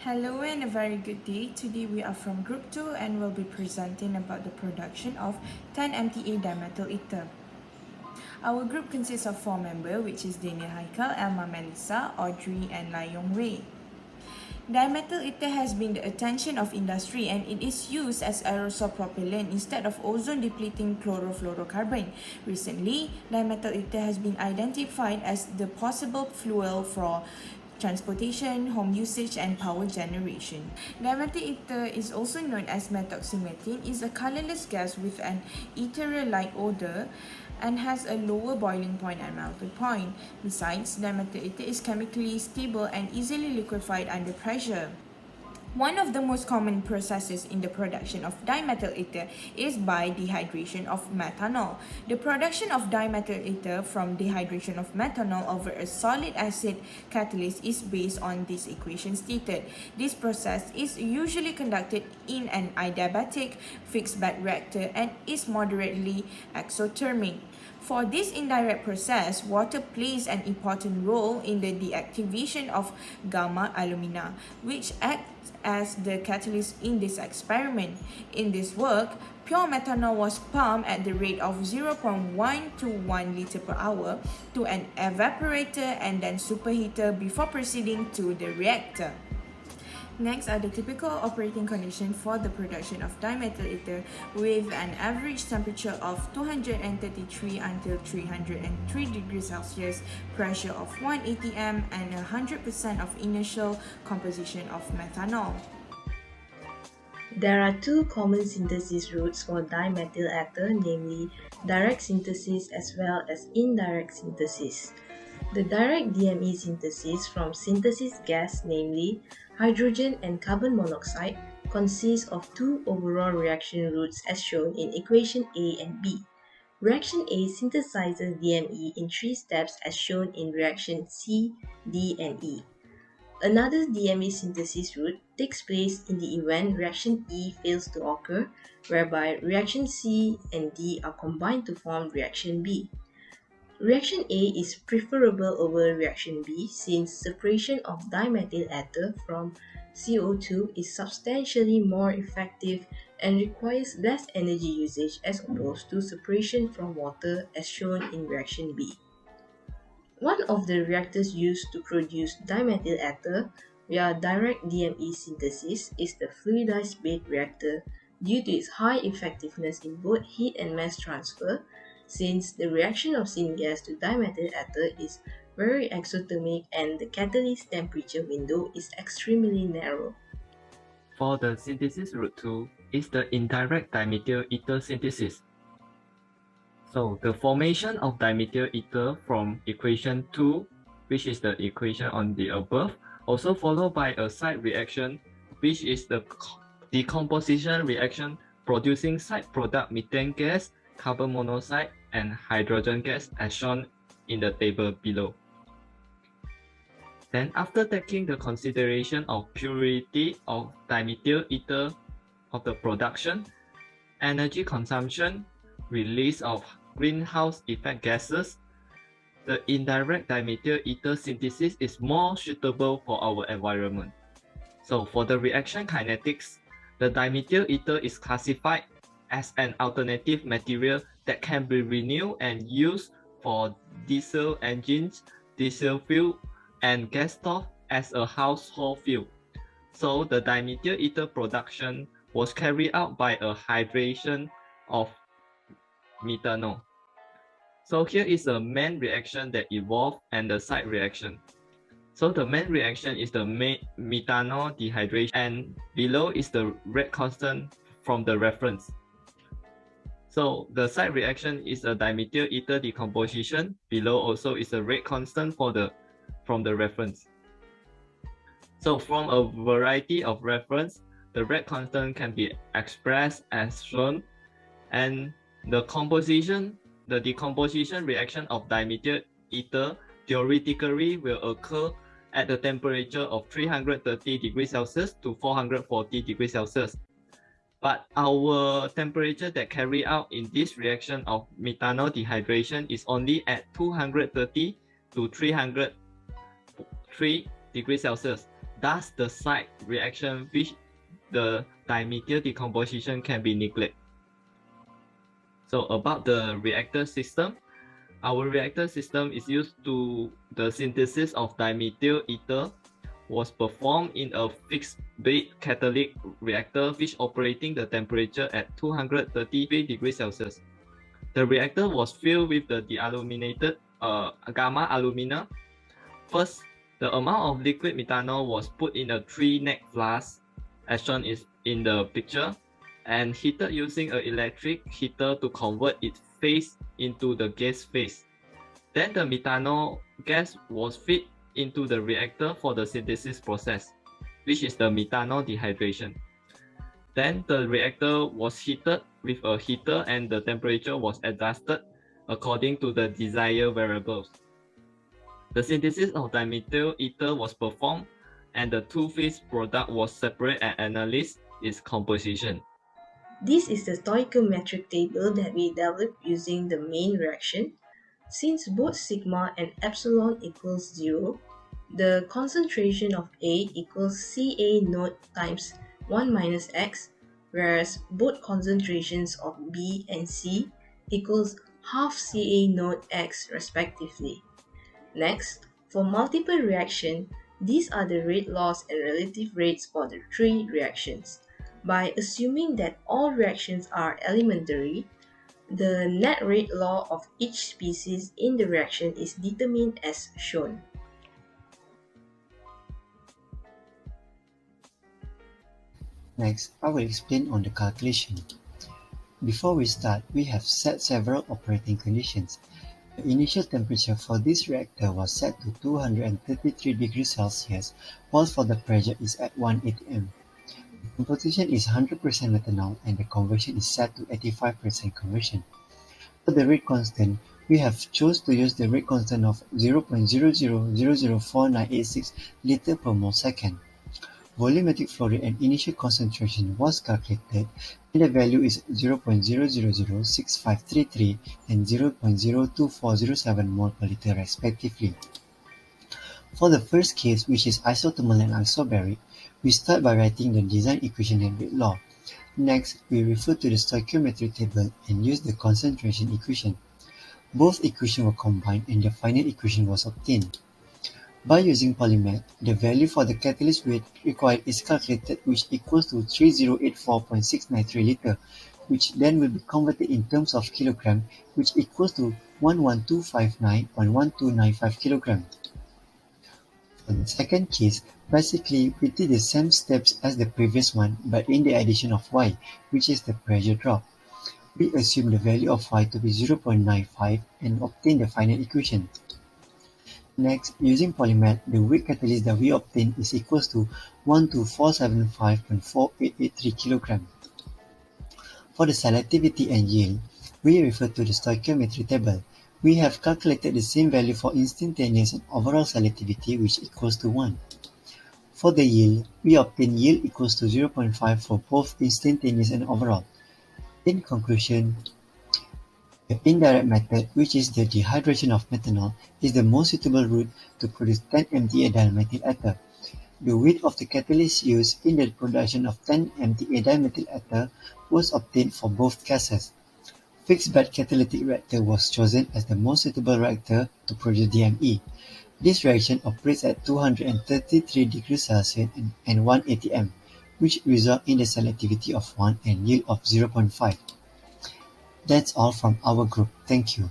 Hello and a very good day. Today we are from Group 2 and will be presenting about the production of 10-MTA dimethyl ether. Our group consists of 4 members, which is Daniel Haikal, Elma Melissa, Audrey and Layong Wei. Dimethyl ether has been the attention of industry and it is used as aerosol propellant instead of ozone-depleting chlorofluorocarbon. Recently, dimethyl ether has been identified as the possible fuel for transportation, home usage and power generation. Dimethyl ether is also known as methoxymethane, is a colorless gas with an ethereal-like odor and has a lower boiling point and melting point. Besides, dimethyl ether is chemically stable and easily liquefied under pressure. One of the most common processes in the production of dimethyl ether is by dehydration of methanol. The production of dimethyl ether from dehydration of methanol over a solid acid catalyst is based on this equation stated. This process is usually conducted in an adiabatic fixed bed reactor and is moderately exothermic. For this indirect process, water plays an important role in the deactivation of gamma alumina, which acts as the catalyst in this experiment. In this work, pure methanol was pumped at the rate of 0.1 to 1 liter per hour to an evaporator and then superheater before proceeding to the reactor. Next are the typical operating conditions for the production of dimethyl ether with an average temperature of 233 until 303 degrees Celsius, pressure of 1 atm and 100% of initial composition of methanol. There are two common synthesis routes for dimethyl ether, namely direct synthesis as well as indirect synthesis. The direct DME synthesis from synthesis gas, namely hydrogen and carbon monoxide, consists of two overall reaction routes as shown in equation A and B. Reaction A synthesizes DME in three steps as shown in reaction C, D, and E. Another DME synthesis route takes place in the event reaction E fails to occur, whereby reaction C and D are combined to form reaction B. Reaction A is preferable over reaction B since separation of dimethyl ether from CO2 is substantially more effective and requires less energy usage as opposed to separation from water as shown in reaction B. One of the reactors used to produce dimethyl ether via direct DME synthesis is the fluidized bed reactor due to its high effectiveness in both heat and mass transfer, since the reaction of syngas to dimethyl ether is very exothermic and the catalyst temperature window is extremely narrow. For the synthesis route 2 is the indirect dimethyl ether synthesis. So the formation of dimethyl ether from equation 2, which is the equation on the above, also followed by a side reaction, which is the decomposition reaction producing side product methane gas, carbon monoxide, and hydrogen gas as shown in the table below. Then after taking the consideration of purity of dimethyl ether of the production, energy consumption, release of greenhouse effect gases, the indirect dimethyl ether synthesis is more suitable for our environment. So for the reaction kinetics, the dimethyl ether is classified as an alternative material that can be renewed and used for diesel engines, diesel fuel, and gas stove as a household fuel. So the dimethyl ether production was carried out by a hydration of methanol. So here is the main reaction that evolved and the side reaction. So the main reaction is the methanol dehydration, and below is the rate constant from the reference. So the side reaction is a dimethyl ether decomposition. Below also is a rate constant from the reference. So from a variety of reference, the rate constant can be expressed as shown, and the decomposition reaction of dimethyl ether theoretically will occur at the temperature of 330 degrees Celsius to 440 degrees Celsius. But our temperature that carry out in this reaction of methanol dehydration is only at 230 to 303 degrees Celsius. thus the side reaction which the dimethyl decomposition can be neglected. So about the reactor system, our reactor system is used to the synthesis of dimethyl ether was performed in a fixed bed catalytic reactor which operating the temperature at 233 degrees Celsius. The reactor was filled with the dealuminated gamma alumina. First, the amount of liquid methanol was put in a 3-neck flask, as shown is in the picture, and heated using an electric heater to convert its phase into the gas phase. Then the methanol gas was fed into the reactor for the synthesis process, which is the methanol dehydration. Then the reactor was heated with a heater and the temperature was adjusted according to the desired variables. The synthesis of dimethyl ether was performed and the two-phase product was separated and analyzed its composition. This is the stoichiometric table that we developed using the main reaction. Since both sigma and epsilon equals 0, the concentration of A equals Ca naught times 1 minus x, whereas both concentrations of B and C equals half Ca naught x respectively. Next, for multiple reaction, these are the rate laws and relative rates for the three reactions. By assuming that all reactions are elementary, the net rate law of each species in the reaction is determined as shown. Next, I will explain on the calculation. Before we start, we have set several operating conditions. The initial temperature for this reactor was set to 233 degrees Celsius, while for the pressure is at 1 atm. The composition is 100% methanol and the conversion is set to 85% conversion. For the rate constant, we have chose to use the rate constant of 0.00004986 liter per mole second. Volumetric flow rate and initial concentration was calculated and the value is 0.006533 and 0.02407 mole per liter respectively. For the first case, which is isothermal and isobaric, we start by writing the design equation and rate law. Next, we refer to the stoichiometric table and use the concentration equation. Both equations were combined and the final equation was obtained. By using polymath, the value for the catalyst weight required is calculated, which equals to 3084.693 liter, which then will be converted in terms of kilogram, which equals to 11259.1295 kilogram. For the second case, basically we did the same steps as the previous one, but in the addition of y, which is the pressure drop. We assume the value of y to be 0.95 and obtain the final equation. Next, using polymath, the weight catalyst that we obtain is equals to 12475.4883 kg. For the selectivity and yield, we refer to the stoichiometry table. We have calculated the same value for instantaneous and overall selectivity, which equals to 1. For the yield, we obtain yield equals to 0.5 for both instantaneous and overall. In conclusion, the indirect method, which is the dehydration of methanol, is the most suitable route to produce 10 MTA dimethyl ether. The weight of the catalyst used in the production of 10 MTA dimethyl ether was obtained for both cases. Fixed bed catalytic reactor was chosen as the most suitable reactor to produce DME. This reaction operates at 233 degrees Celsius and 1 atm, which result in the selectivity of 1 and yield of 0.5. That's all from our group. Thank you.